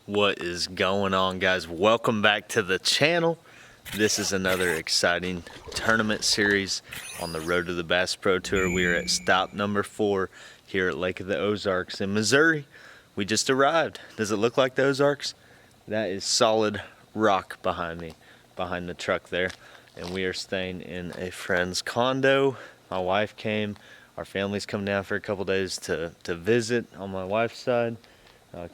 What is going on, guys? Welcome back to the channel. This is another exciting tournament series on the road to the Bass Pro Tour. We are at stop number 4 here at Lake of the Ozarks in Missouri. We just arrived. Does it look like the Ozarks? That is solid rock behind me, behind the truck there. And we are staying in a friend's condo. My wife came. Our family's come down for a couple days to visit on my wife's side.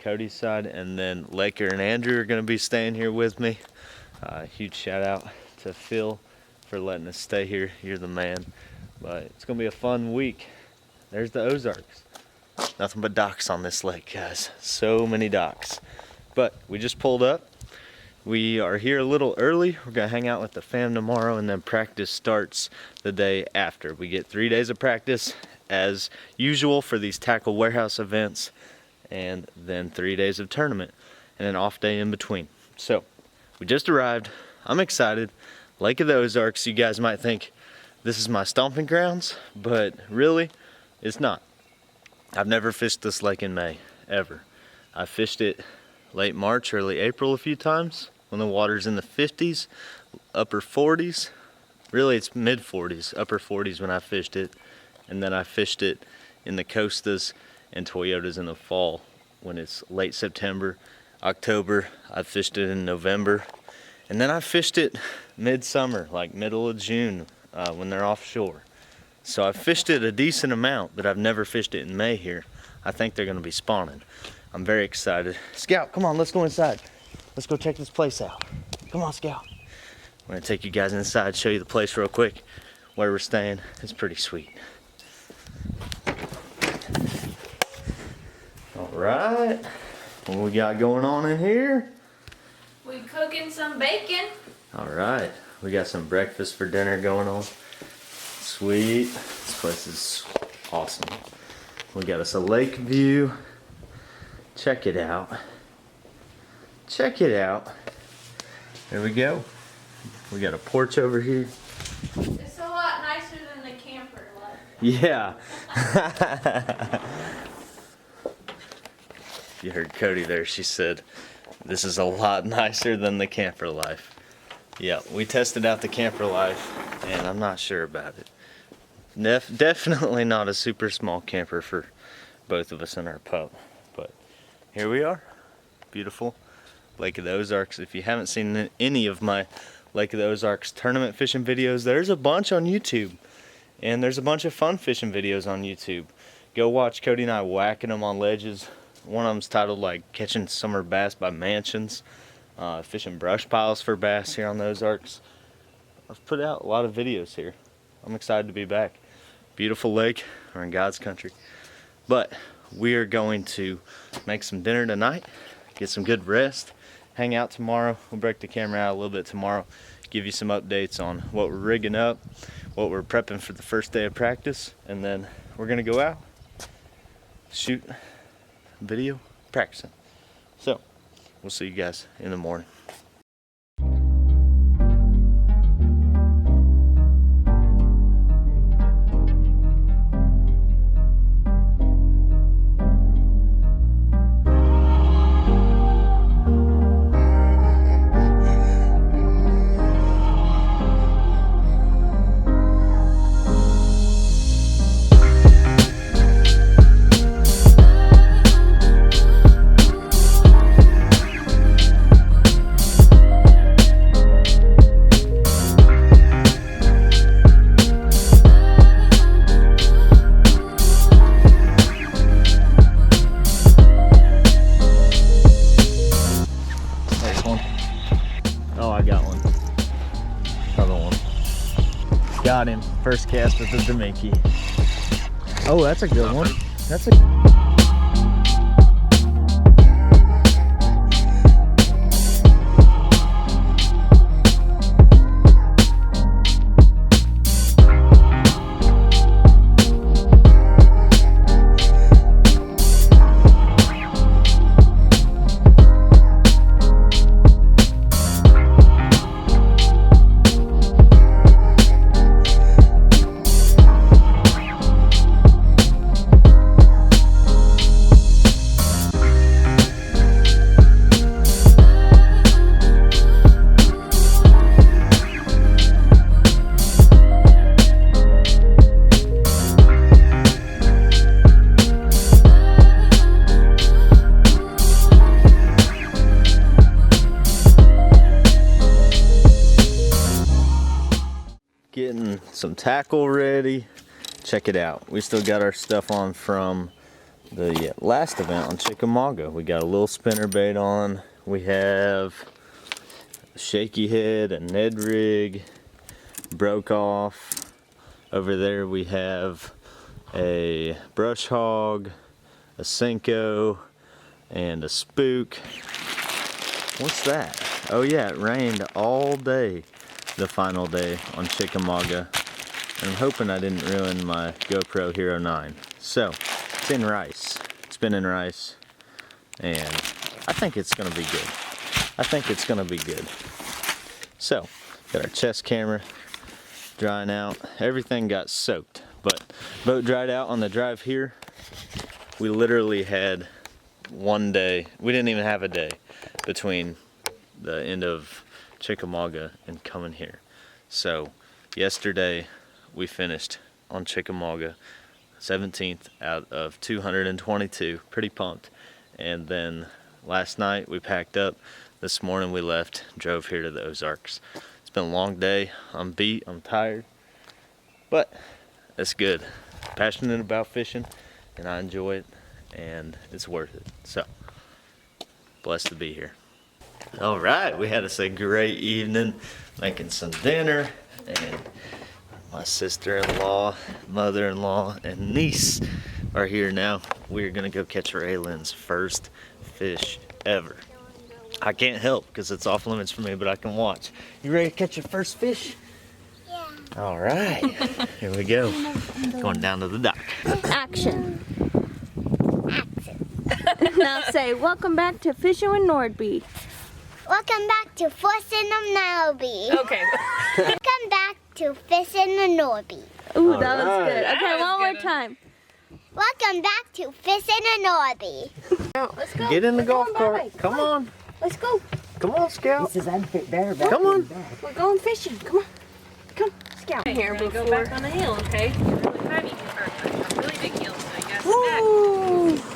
Cody's side, and then Laker and Andrew are going to be staying here with me. Huge shout out to Phil for letting us stay here. You're the man. But it's going to be a fun week. There's the Ozarks. Nothing but docks on this lake, guys. So many docks. But we just pulled up. We are here a little early. We're going to hang out with the fam tomorrow, and then practice starts the day after. We get 3 days of practice as usual for these tackle warehouse events, and then 3 days of tournament and an off day in between. So we just arrived. I'm excited. Lake of the Ozarks. You guys might think this is my stomping grounds, but really it's not. I've never fished this lake in May ever. I fished it late March, early April a few times when the water's in the 50s, upper 40s. Really it's mid 40s, upper 40s when I fished it. And then I fished it in the Costas and Toyotas in the fall when it's late September, October. I fished it in November, and then I fished it midsummer, like middle of June, when they're offshore. So I've fished it a decent amount, but I've never fished it in May here. I think they're going to be spawning. I'm very excited. Scout, come on, let's go inside. Let's go check this place out. Come on, Scout. I'm going to take you guys inside, show you the place real quick, where we're staying. It's pretty sweet. Right, what we got going on in here? We cooking some bacon. All right, we got some breakfast for dinner going on. Sweet, this place is awesome. We got us a lake view. Check it out. Check it out. There we go. We got a porch over here. It's a lot nicer than the camper life. Yeah. You heard Cody there. She said, this is a lot nicer than the camper life. Yeah, we tested out the camper life, and I'm not sure about it. Definitely not a super small camper for both of us in our pup. But here we are. Beautiful Lake of the Ozarks. If you haven't seen any of my Lake of the Ozarks tournament fishing videos, there's a bunch on YouTube. And there's a bunch of fun fishing videos on YouTube. Go watch Cody and I whacking them on ledges. One of them's titled like Catching Summer Bass by Mansions, fishing brush piles for bass here on the Ozarks. I've put out a lot of videos here. I'm excited to be back. Beautiful lake, we're in God's country. But we are going to make some dinner tonight, get some good rest, hang out tomorrow. We'll break the camera out a little bit tomorrow, give you some updates on what we're rigging up, what we're prepping for the first day of practice, and then we're gonna go out, shoot video, practicing. So we'll see you guys in the morning. Got him. First cast with the Demiki. Oh, that's a good one. That's a... some tackle ready. Check it out. We still got our stuff on from the last event on Chickamauga. We got a little spinner bait on. We have a shaky head, a Ned rig, broke off. Over there we have a brush hog, a Senko, and a spook. What's that? Oh yeah, it rained all day the final day on Chickamauga. And I'm hoping I didn't ruin my GoPro Hero 9. So, it's in rice. It's been in rice. And I think it's gonna be good. I think it's gonna be good. So, got our chest camera drying out. Everything got soaked, but boat dried out on the drive here. We literally had one day, we didn't even have a day between the end of Chickamauga and coming here. So yesterday we finished on Chickamauga, 17th out of 222, pretty pumped. And then last night we packed up. This morning we left, drove here to the Ozarks. It's been a long day. I'm beat, I'm tired, but it's good. Passionate about fishing and I enjoy it and it's worth it. So, blessed to be here. All right, we had us a great evening making some dinner, and my sister-in-law, mother-in-law, and niece are here now. We're gonna go catch Raylan's first fish ever. I can't help because it's off limits for me, but I can watch. You ready to catch your first fish? Yeah. All right, here we go. Going down to the dock. Action. Now say, welcome back to Fishing with Nordby. Welcome back to Fishing with Nordby. Okay. Welcome back to Fishing with Nordby. Ooh, that was good. Okay, one more time. Welcome back to Fishing with Nordby. Let's go. Get in the golf cart. Come on. Let's go. Come on, Scout. This is unfit better back. Come on. We're going fishing. Come on. Come, Scout. Here, we're gonna go back on the hill, okay? Really heavy for a really big hill, so I guess Woo! back.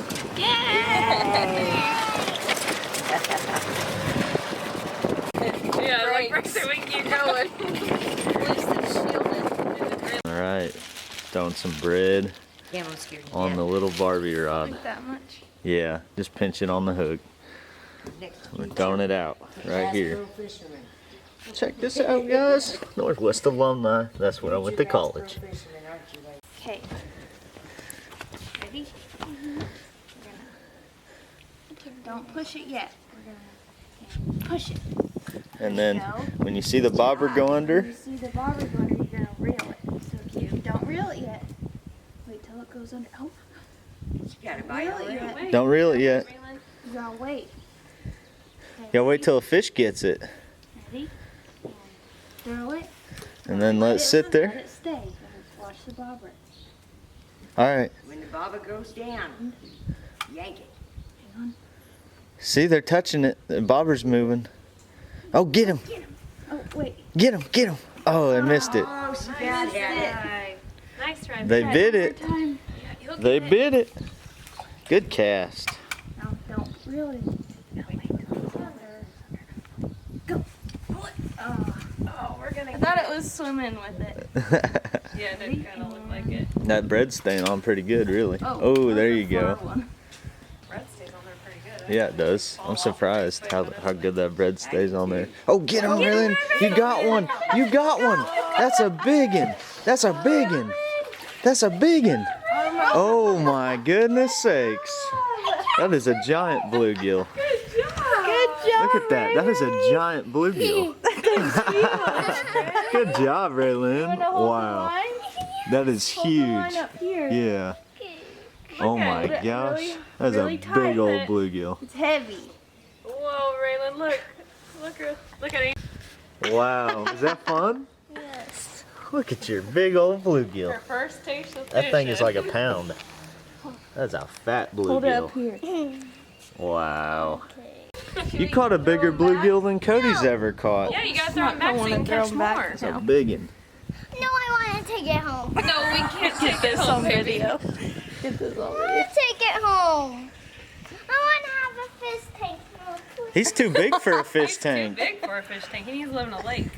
Yeah, like right there we keep going. All right, throwing some bread Camo scared you. on the little Barbie rod. Like that much. Yeah, just pinch it on the hook. We're throwing it out right here. Check this out, guys. Northwest Alumni. That's where I went to college. Okay. Ready? Don't push it yet. We're gonna push it. And then when you see the bobber go under, You see the bobber go under, you're gonna reel it. So cute. Don't reel it yet. Wait till it goes under. Oh, You got a bite reel on it it. yet. don't reel it yet. You gotta wait. Okay, Yeah, wait till a fish gets it. Ready? And throw it. And then let it sit Let there. it stay. And watch the bobber. All right. When the bobber goes down, yank it. Hang on. See, they're touching it. The bobber's moving. Oh, get him. Oh, wait. Get him. Get him. Oh, I missed it. Oh, Scout had it. Nice try. They Brad. bit it. Time. You'll They get it. bit it. Good cast. No, don't reel it. No, wait. Go. Pull it. Oh. Oh, we're gonna I thought it was swimming with it. Yeah, it did kind of look like it. That bread's staying on pretty good, really. Oh, that there was you a go. far one. Bread stays on there pretty good. Yeah, it does. I'm surprised how good that bread stays on there. Oh, get him, Rylan. You got one. You got one. That's a big one. That's a big one. That's a big one. Oh, my goodness sakes. That is a giant bluegill. Good job. Look at that. That is a giant bluegill. Good job, Raylan. Wow. That is huge. Up here. Yeah. Oh my Hold it gosh. really- That's really a tight, big old but- bluegill. It's heavy. Whoa, Raylan, look. Look at him. Wow. Is that fun? Yes. Look at your big old bluegill. Her first taste of That thing is fishing. like a pound. That's a fat Hold it up bluegill. here. Wow. You caught a bigger bluegill than Cody's ever caught. Yeah, you gotta throw him back so you can catch more. It's a big one. No, I want to take it home. No, we can't take this on home, baby. video. Get this on video. I want to take it home. I want to have a fish tank. He's too big for a fish He's tank. too big for a fish tank. He needs to live in a lake.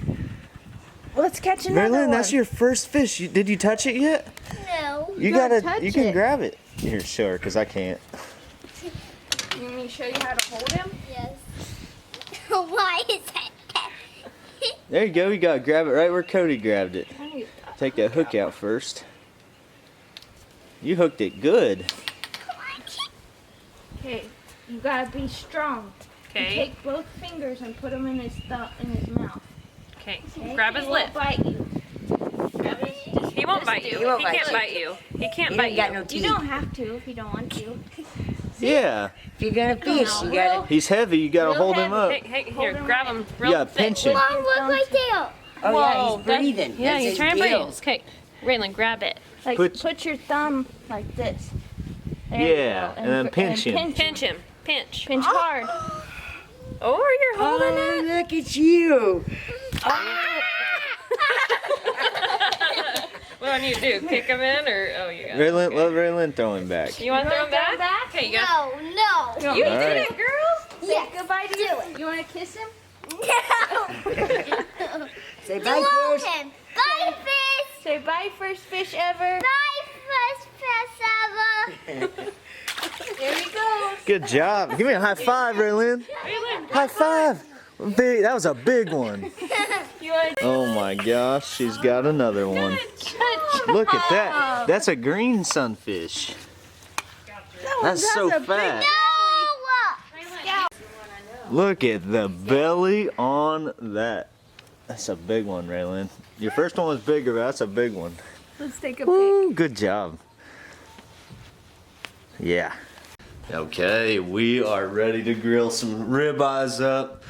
Let's catch another one. Marilyn, that's your first fish. Did you touch it yet? No. You can grab it. Here, show her, because I can't. You want me to show you how to hold him? Yes. Why is that? There you go. You got to grab it right where Cody grabbed it. Take that hook out first. You hooked it good. Okay, you gotta be strong. Okay. Take both fingers and put them in his mouth. Okay. Okay? Grab his He lip. won't bite you. He won't bite you. He won't He bite can't you. bite you. He can't You bite ain't got you. no You teeth. don't have to if you don't want to. Yeah. If you're gonna fish, you gotta. He's heavy. You got to Real hold him up. Hey, here, him grab right. him You real got to thick. pinch him. Mom, look right there. Oh Whoa, yeah, he's that- breathing. Yeah, That's he's his trying to breathe. gills. Okay, Raylan, grab it. Like put your thumb like this. There you Yeah, go. and then pinch him. Pinch him. Pinch. Pinch hard. Oh, you're holding Oh, it. look at you. What do you do? Kick him in, or you got? Raylan, let Raylan throw him back. You want to throw him back? Okay, you got. No, no. You All did right. it, girl. Yes. Goodbye to Do you. it. You want to kiss him? No. Say You bye, love fish. him. Bye, fish. Say bye, first fish ever. Bye, fish ever. There he goes. Good job. Give me a high five, Raylan. Raylan, High five. Big. That was a big one. You want to Oh my gosh, she's got another one. touch. Look at that. That's a green sunfish. That's so fat. No. Look at the belly on that. That's a big one, Raylan. Your first one was bigger, but that's a big one. Let's take a Woo, good job. Yeah. Okay, we are ready to grill some ribeyes up.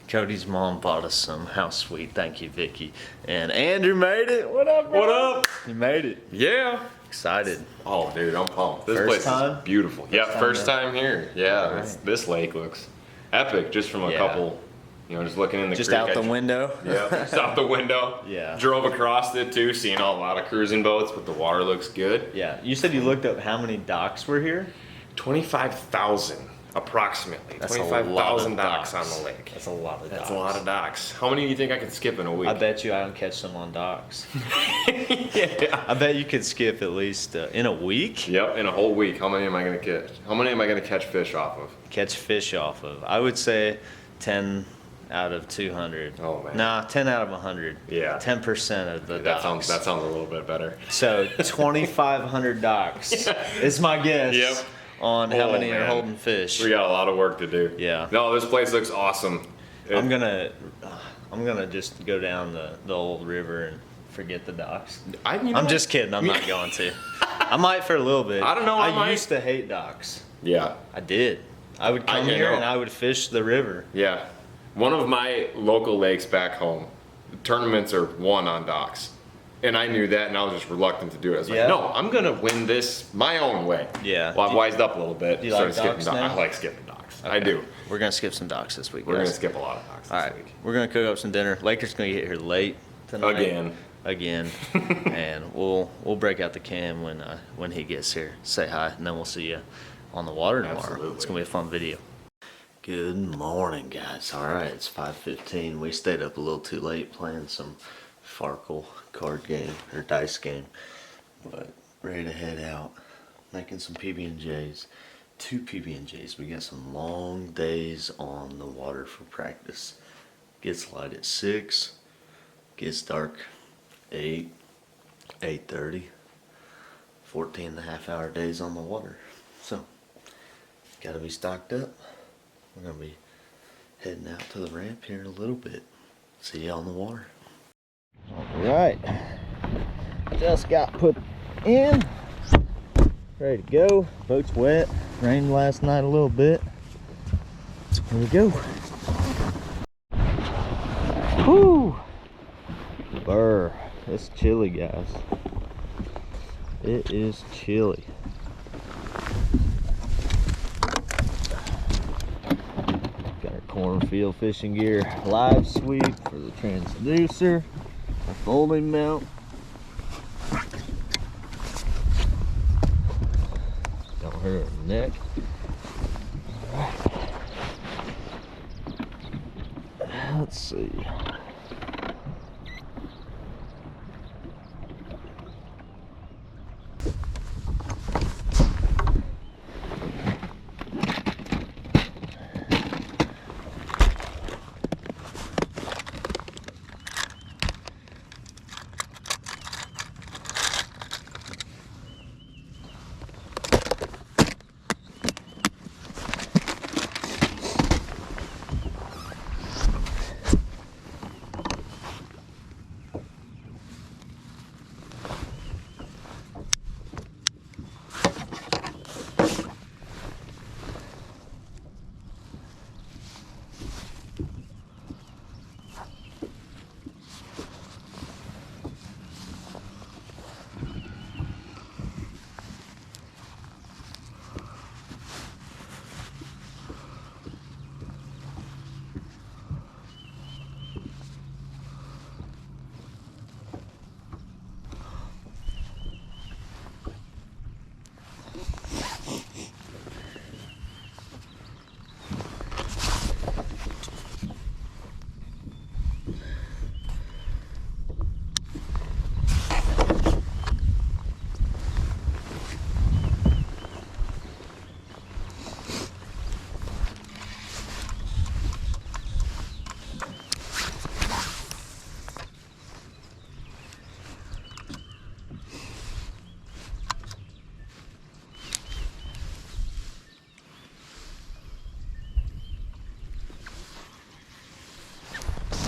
Cody's mom bought us some. How sweet. Thank you, Vicky. And Andrew made it. What up, bro? What up? You made it. Yeah. Excited. Oh, dude, I'm pumped. This First place time? is beautiful. Yeah, time first there? time here. Yeah, All right. this lake looks epic just from a Yeah. couple, just looking in the Just creek. out the window. Yeah, just out the window. Yeah. Drove across it too, seeing a lot of cruising boats, but the water looks good. Yeah. You said you looked up how many docks were here? 25,000 approximately. That's a lot of 25,000 docks on the lake. That's a lot of docks. That's a lot of docks. How many do you think I could skip in a week? I bet you I don't catch them on docks. Yeah. I bet you could skip at least in a week. Yep, in a whole week. How many am I gonna catch? How many am I gonna catch fish off of? Catch fish off of. I would say 10 out of 200. Oh, man. Nah, 10 out of 100. Yeah. 10% of the That docks. sounds a little bit better. So 2,500 docks is my guess. Yep. On how Oh, many are man. holding fish. We got a lot of work to do. Yeah. No, this place looks awesome. I'm gonna just go down the old river and forget the docks. I'm just kidding. I'm not going to. I might for a little bit. I don't know, I I might. used to hate docks. Yeah, I did. I would come I here know. and I would fish the river. yeah. One of my local lakes back home, tournaments are won on docks. And I knew that, and I was just reluctant to do it. I was Yeah. like, no, I'm gonna win this my own way. Yeah. Well, I've wised up a little bit. Do you like started docks skipping now? I like skipping docks. I Okay. do. We're gonna skip some docks this week. We're gonna guys. skip a lot of docks this All right. week. We're gonna cook up some dinner. Lakers gonna get here late tonight. Again. And we'll break out the cam when he gets here. Say hi, and then we'll see you on the water tomorrow. Absolutely. It's gonna be a fun video. Good morning, guys. All right, it's 5:15. We stayed up a little too late playing some Farkle card game or dice game, but ready to head out, making some PB&Js. 2 PB&Js. We got some long days on the water for practice. Gets light at 6, gets dark 8, 8:30. 14 and a half hour days on the water. So, gotta be stocked up. We're gonna be heading out to the ramp here in a little bit. See you on the water. Alright. Just got put in. Ready to go. Boat's wet. Rained last night a little bit. Here we go. Whoo! Burr. It's chilly, guys. It is chilly. Got our cornfield fishing gear live sweep for the transducer, our folding mount. Don't hurt our neck. Alright. Let's see.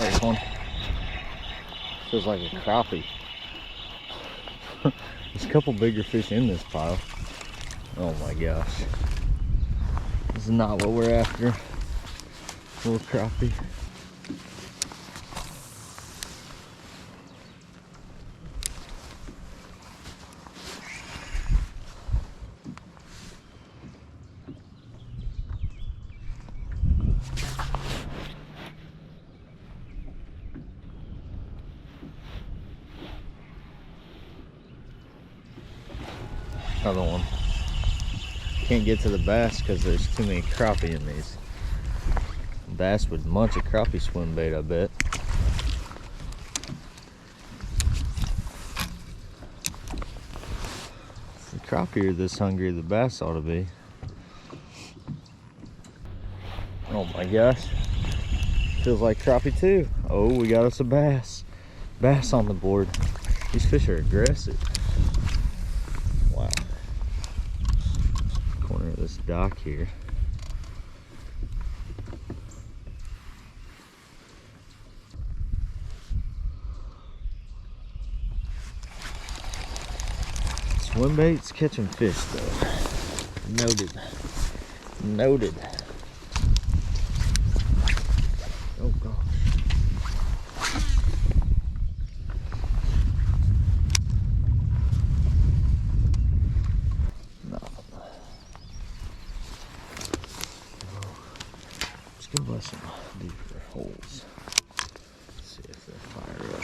There's one. Feels like a crappie. There's a couple bigger fish in this pile. Oh my gosh. This is not what we're after. Little crappie. Another one. Can't get to the bass because there's too many crappie in these. Bass would munch a crappie swim bait, I bet. The crappie are this hungry, the bass ought to be. Oh my gosh. Feels like crappie too. Oh, we got us a bass. Bass on the board. These fish are aggressive. Wow. Corner of this dock here. Swim baits catching fish though. Noted. Noted. Oh gosh. Let's go by some deeper holes. Let's see if they fire up.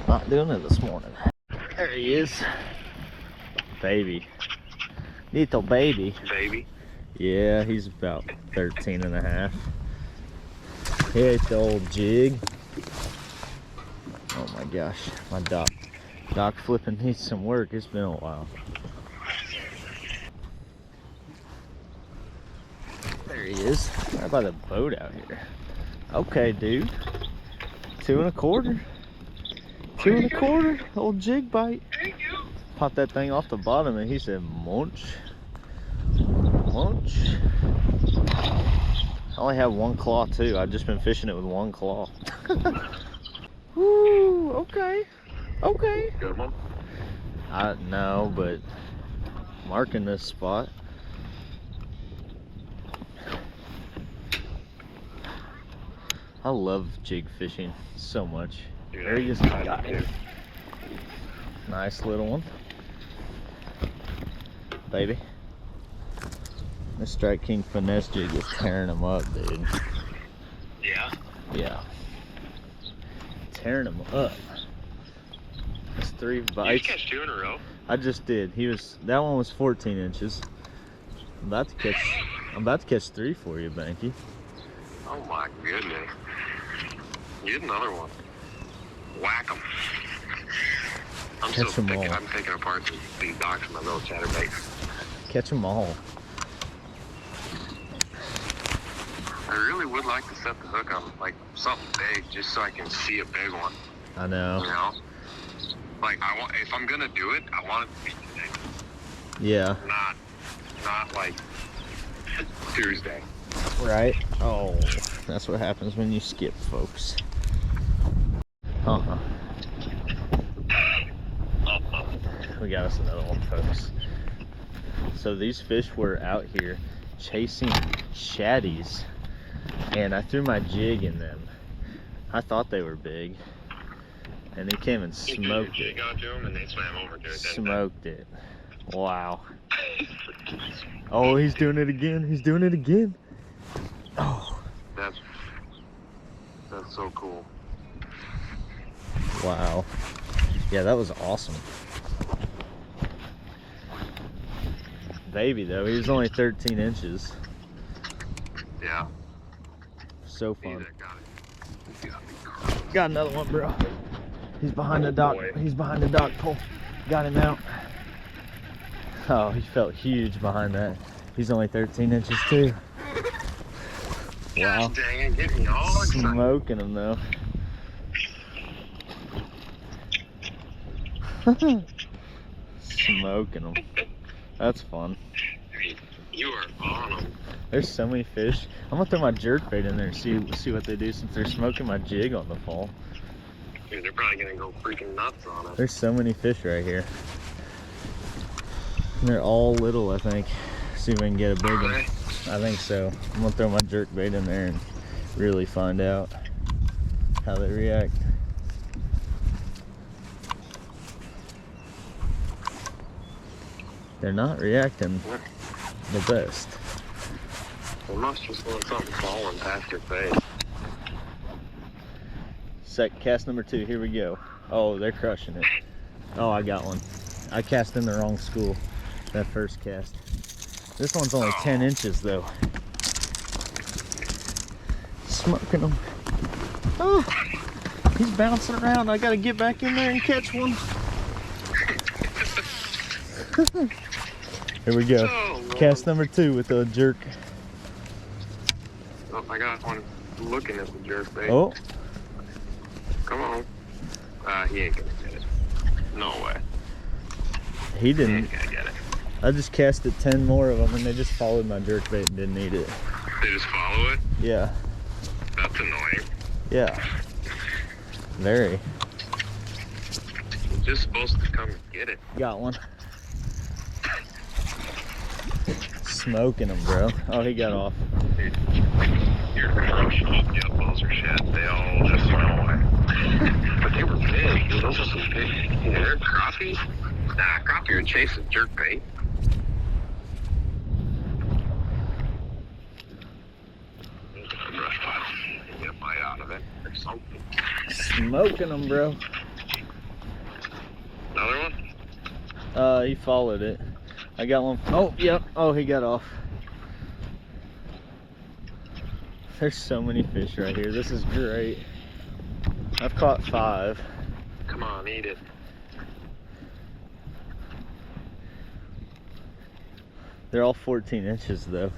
Not doing it this morning. There he is. Baby. Little baby. Baby. Yeah, he's about 13 and a half. Hit the old jig. Oh my gosh, my dock flipping needs some work. It's been a while. There he is. Right by the boat out here. Okay, dude. 2 1/4. 2 1/4. Old jig bite. Popped that thing off the bottom and he said, munch. Munch. I only have one claw too. I've just been fishing it with one claw. Woo, okay. Okay. Good one. I know, but marking this spot. I love jig fishing so much. Dude, There he is. I Got do it. too. Nice little one. Baby. This Strike King finesse jig is tearing him up, dude. Yeah. Yeah. Tearing him up. That's 3 You just bites. catch 2 in a row. I just did. That one was 14 inches. I'm about to catch 3 for you, Banky. Oh my goodness. Get another one. Whack 'em. I'm Catch still 'em thinking. all. I'm taking apart these docks with my little chatterbait. Catch them all. I really would like to set the hook on like something big, just so I can see a big one. I know. You know, like if I'm gonna do it, I want it to be today, Yeah. not like Tuesday. Right? Oh, that's what happens when you skip, folks. We got us another one, folks. So these fish were out here chasing shaddies, and I threw my jig in them. I thought they were big, and he came and smoked it. Got to them and they swam over to it. Smoked it. Wow. Oh, he's doing it again. He's doing it again. Oh. That's so cool. Wow. Yeah, that was awesome. Baby though, he was only 13 inches. Yeah. So fun. Got it. Got another one, bro. He's behind the dock. boy. He's behind the dock pole. Got him out. Oh, he felt huge behind that. He's only 13 inches too. Wow. Gosh dang it, get me all excited. Smoking him though. Smoking them. That's fun. You are on them. There's so many fish. I'm gonna throw my jerkbait in there and see what they do since they're smoking my jig on the fall. Dude, they're probably gonna go freaking nuts on it. There's so many fish right here. And they're all little, I think. See if we can get a big one. I think so. I'm gonna throw my jerkbait in there and really find out how they react. They're not reacting the best. They must just want something falling past your face. Cast number 2, here we go. Oh, they're crushing it. Oh, I got one. I cast in the wrong school, that first cast. This one's only 10 inches though. Smoking them. Oh, he's bouncing around. I gotta get back in there and catch one. Here we go. Cast number 2 with a jerk. Oh, I got one looking at the jerkbait. Oh, Come on. He ain't gonna get it. No way. he He didn't. ain't gonna get it. I just casted 10 more of them and they just followed my jerkbait and didn't eat it. They just follow it? Yeah, That's annoying. yeah. Very. You're just supposed to come and get it. Got one. Smoking them, bro. Oh, he got off. Dude, you're crushing it. Yep, those are shit. They all just went away. But they were big. Dude, those are some big. You know, they're crappie. Nah, crappie would chase a jerkbait. There's a brush pile. Get a bite out of it or something. Smoking them, bro. Another one? He followed it. I got one. Oh, yep. Oh, he got off. There's so many fish right here. This is great. I've caught 5. Come on, eat it. They're all 14 inches though.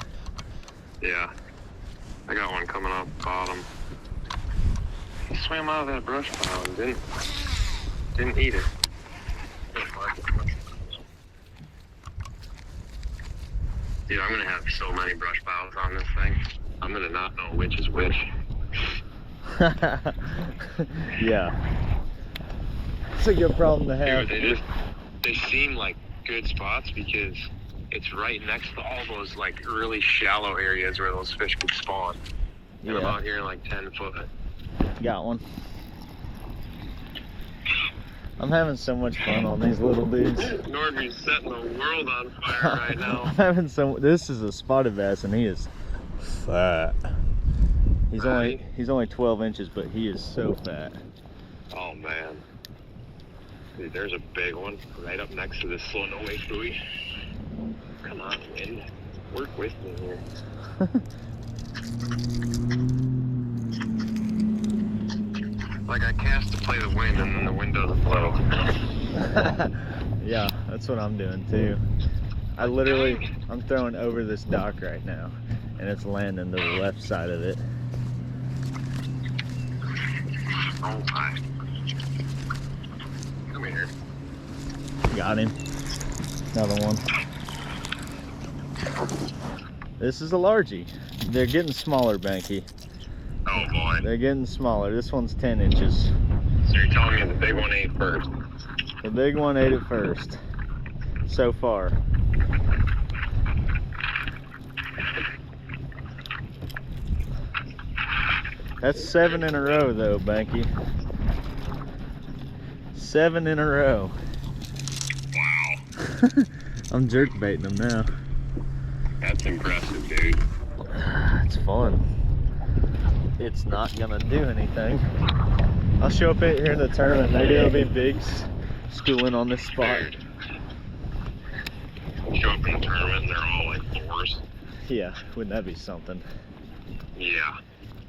Yeah. I got one coming off the bottom. He swam out of that brush pile and didn't eat it. Dude, I'm gonna have so many brush piles on this thing. I'm gonna not know which is which. Yeah. It's a good problem to have. Dude, they seem like good spots because it's right next to all those like really shallow areas where those fish could spawn. And I'm Yeah. out here like 10 foot. Got one. I'm having so much fun on these little dudes. Norby's setting the world on fire right now. I'm having this is a spotted bass and he is fat. He's only 12 inches, but he is so fat. Oh man. Dude, there's a big one right up next to this slow no wake buoy. Come on, wind. Work with me here. Like I cast to play the wind and then the wind doesn't blow. Yeah, that's what I'm doing too. I'm throwing over this dock right now and it's landing to the left side of it. Oh my. Come here. Got him. Another one. This is a largie. They're getting smaller, Banky. Oh boy. They're getting smaller. This one's 10 inches. So you're telling me the big one ate first? The big one ate it first. So far. That's 7 in a row though, Banky. 7 in a row. Wow. I'm jerkbaiting them now. That's impressive, dude. It's fun. It's not gonna do anything. I'll show up here in the tournament. Maybe it'll be bigs schooling on this spot. Show up in the tournament and they're all like 4s. Yeah, wouldn't that be something? Yeah.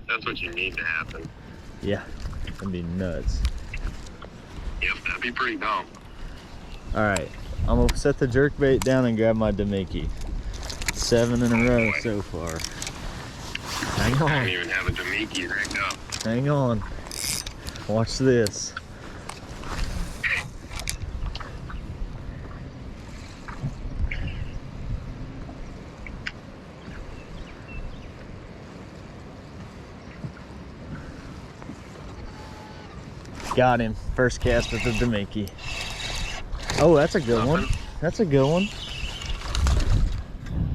That's what you need to happen. Yeah, that'd be nuts. Yep, that'd be pretty dumb. All right, I'm gonna set the jerkbait down and grab my Demiki. 7 in a row so far. Hang I don't on, even have a Demiki rigged up. hang on. Watch this. Got him. First cast with the Demiki. Oh, that's a good one. That's a good one.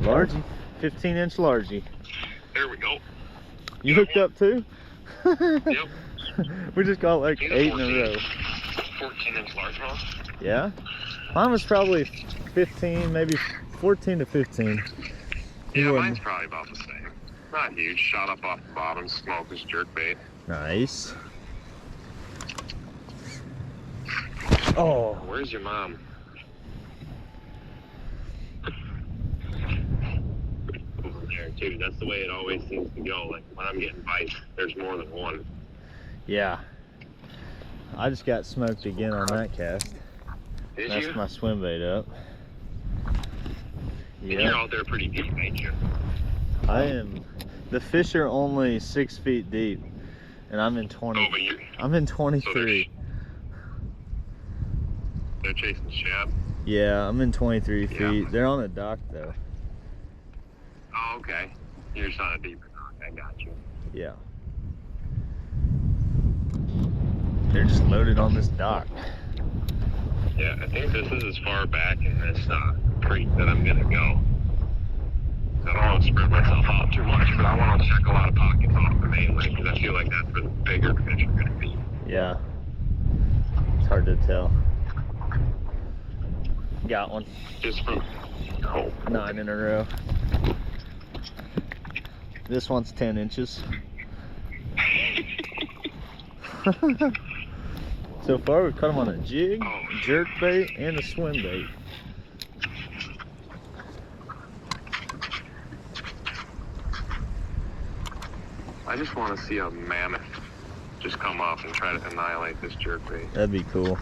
Largie. 15-inch largie. There we go. You hooked up too? Yep. We just got like He's a 8 in a row. 14-inch largemouth. Yeah? Mine was probably 15, maybe 14 to 15. Yeah, mine's probably about the same. Not huge. Shot up off the bottom. Smoked this jerkbait. Nice. Oh. Where's your mom? Over there, too. That's the way it always seems to go. Like, when I'm getting bites, there's more than one. Yeah. I just got smoked again on that cast. Did That's you? my swim bait up. And you're out there pretty deep, ain't you? I am. The fish are only 6 feet deep, and I'm in 20. Oh, but you're... I'm in So 23. they're chasing shad? Yeah, I'm in 23 Yeah. feet. They're on a dock though. Oh, okay. You're just on a deeper dock. I got you. Yeah. They're just loaded on this dock. Yeah, I think this is as far back in this creek that I'm gonna go. I don't want to spread myself out too much, but I want to check a lot of pockets off the mainland because I feel like that's where the bigger fish are gonna be. Yeah. It's hard to tell. Got one. Just from 9 in a row. This one's 10 inches. So far we've caught them on a jig, jerk bait, and a swim bait. I just want to see a mammoth just come up and try to annihilate this jerkbait. That'd be cool.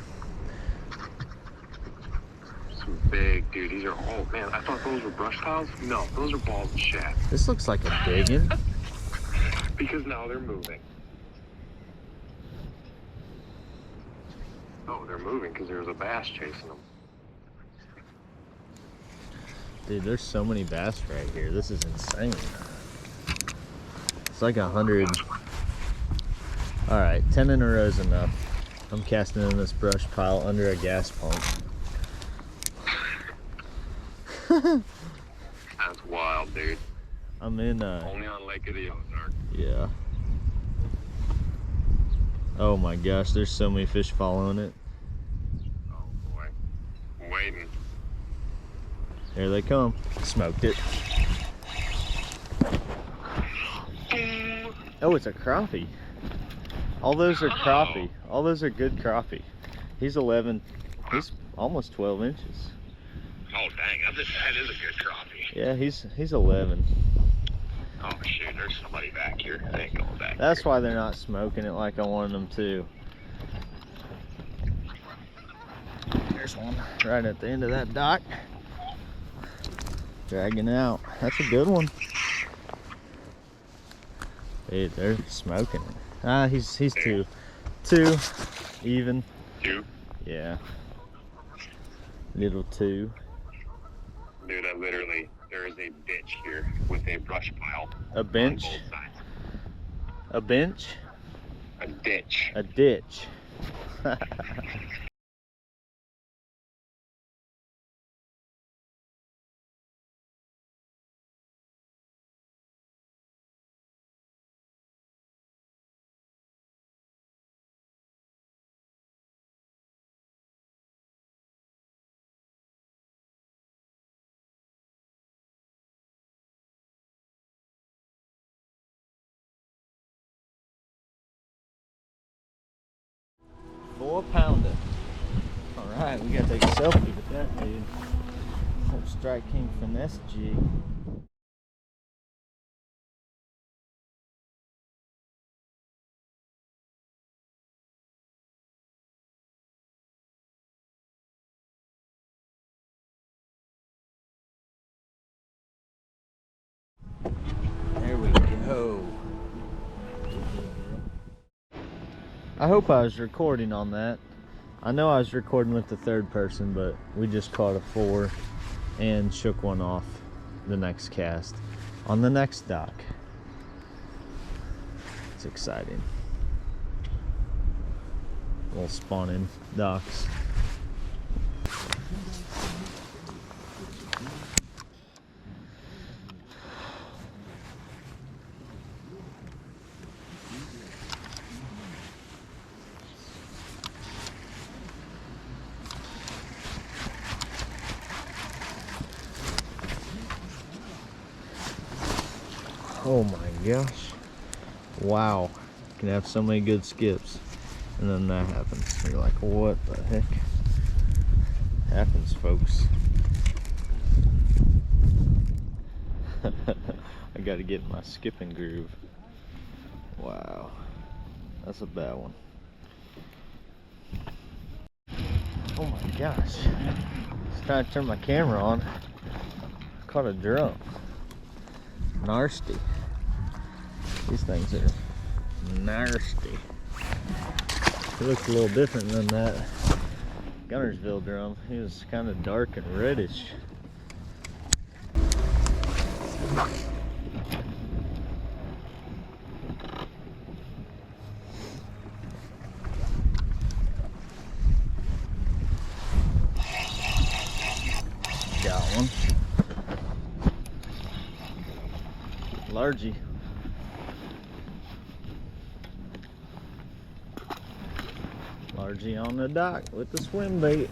Some big, dude. These are, oh man, I thought those were brush tiles. No, those are balls of shad. This looks like a big one. Because now they're moving. Oh, they're moving because there was a bass chasing them. Dude, there's so many bass right here. This is insane. It's like 100. All right, 10 in a row is enough. I'm casting in this brush pile under a gas pump. That's wild, dude. I'm in, Only on Lake of the Ozarks. yeah. Oh my gosh, there's so many fish following it. Oh boy. I'm waiting. Here they come. Smoked it. Oh, it's a crappie. All those are crappie. All those are good crappie. He's 11. He's almost 12 inches. Oh dang, that is a good crappie. Yeah, he's 11. Oh shoot, there's somebody back here. I ain't going back. That's why they're not smoking it like I wanted them to. There's one right at the end of that dock. Dragging out. That's a good one. Dude, they're smoking it. Ah, he's two. Two, even. Two? Yeah. Little two. Dude, there is a ditch here with a brush pile. A bench? On both sides. A bench? A ditch. A ditch. Pounder. All right, we gotta take a selfie with that dude. Old Strike King finesse jig. There we go. I hope I was recording on that. I know I was recording with the third person, but we just caught a 4 and shook one off the next cast on the next dock. It's exciting. Little spawning docks. Oh my gosh. Wow. You can have so many good skips. And then that happens. You're like, what the heck? Happens, folks. I gotta get in my skipping groove. Wow. That's a bad one. Oh my gosh. It's time to turn my camera on. Caught a drum. Nasty. These things are nasty. It looks a little different than that Gunnersville drum. He was kind of dark and reddish. Got one. Largy. Largy on the dock with the swim bait.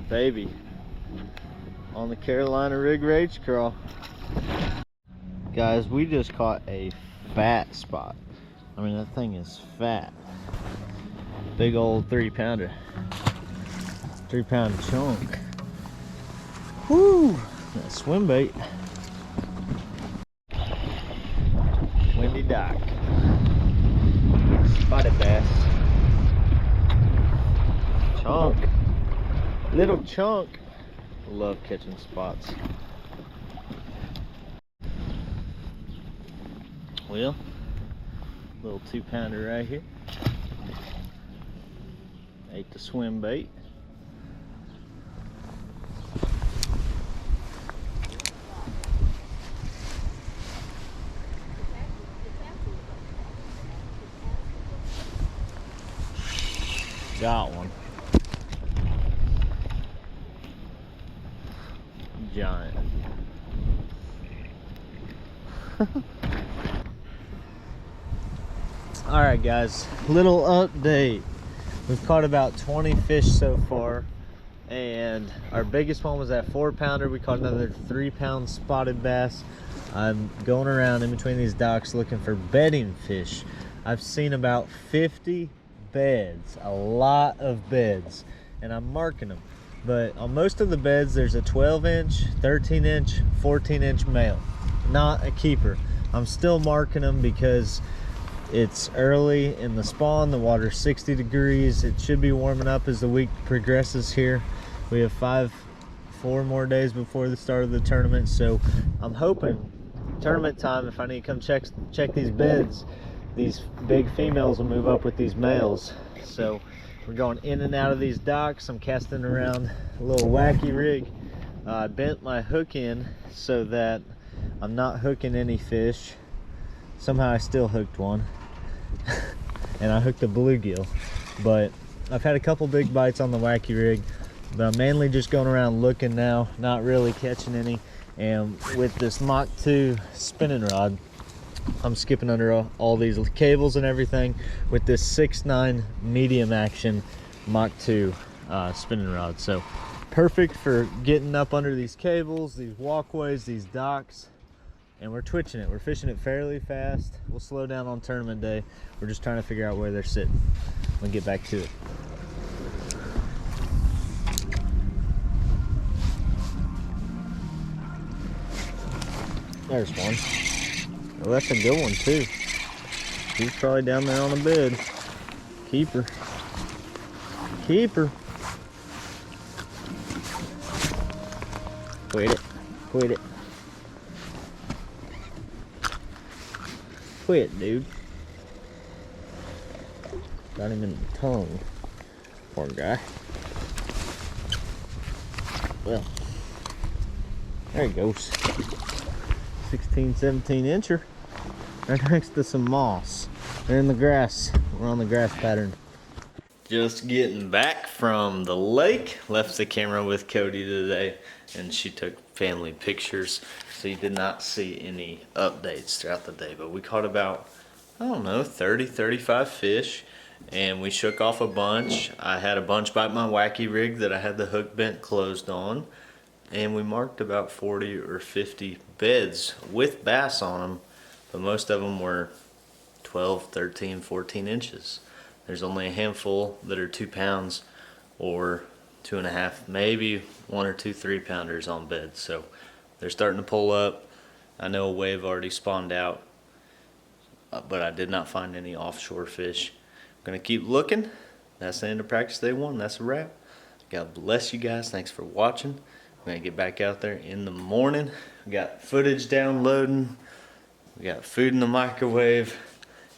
Baby on the Carolina rig rage crawl. Guys, we just caught a fat spot. I mean, that thing is fat. Big old 3-pounder. 3-pound chunk. Whoo! That swim bait. Windy dock. Spotted bass. Chunk. Little chunk. Love catching spots. Well, little 2-pounder right here. Ate the swim bait. Got one. Giant. All right, guys, little update. We've caught about 20 fish so far, and our biggest one was that 4-pounder. We caught another 3-pound spotted bass. I'm going around in between these docks looking for bedding fish. I've seen about 50 beds, a lot of beds, and I'm marking them. But on most of the beds, there's a 12-inch, 13-inch, 14-inch male. Not a keeper. I'm still marking them because it's early in the spawn. The water's 60 degrees. It should be warming up as the week progresses here. We have 4 more days before the start of the tournament. So I'm hoping tournament time, if I need to come check these beds, these big females will move up with these males. So we're going in and out of these docks. I'm casting around a little wacky rig. I bent my hook in so that I'm not hooking any fish. Somehow I still hooked one. And I hooked a bluegill. But I've had a couple big bites on the wacky rig, but I'm mainly just going around looking now, not really catching any. And with this Mach 2 spinning rod, I'm skipping under all these cables and everything with this 6'9" medium action Mach 2 spinning rod. So perfect for getting up under these cables, these walkways, these docks. and we're twitching it. We're fishing it fairly fast. We'll slow down on tournament day. We're just trying to figure out where they're sitting. We'll get back to it. There's one. Oh, that's a good one too. He's probably down there on the bed. Keep her. Keep her. Quit it. Quit it. Quit, dude. Got him in the tongue. Poor guy. Well, there he goes. 16, 17 incher. Right next to some moss. They're in the grass. We're on the grass pattern. Just getting back from the lake. Left the camera with Cody today, and she took family pictures. So you did not see any updates throughout the day, but we caught about, I don't know, 30, 35 fish, and we shook off a bunch. I had a bunch bite my wacky rig that I had the hook bent closed on, and we marked about 40 or 50 beds with bass on them, but most of them were 12, 13, 14 inches. There's only a handful that are 2 pounds or 2.5, maybe 1 or 2 3-pounders on beds. So they're starting to pull up. I know a wave already spawned out, but I did not find any offshore fish. I'm gonna keep looking. That's the end of practice day 1. That's a wrap. God bless you guys. Thanks for watching. We're gonna get back out there in the morning. We got footage downloading. We got food in the microwave.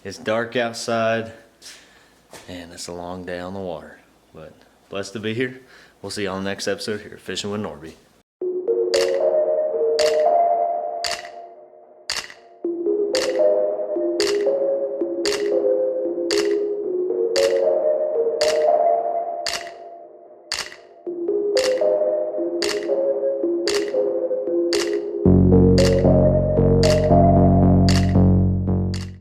It's dark outside, and it's a long day on the water. But blessed to be here. We'll see you on the next episode here, Fishing with Norby.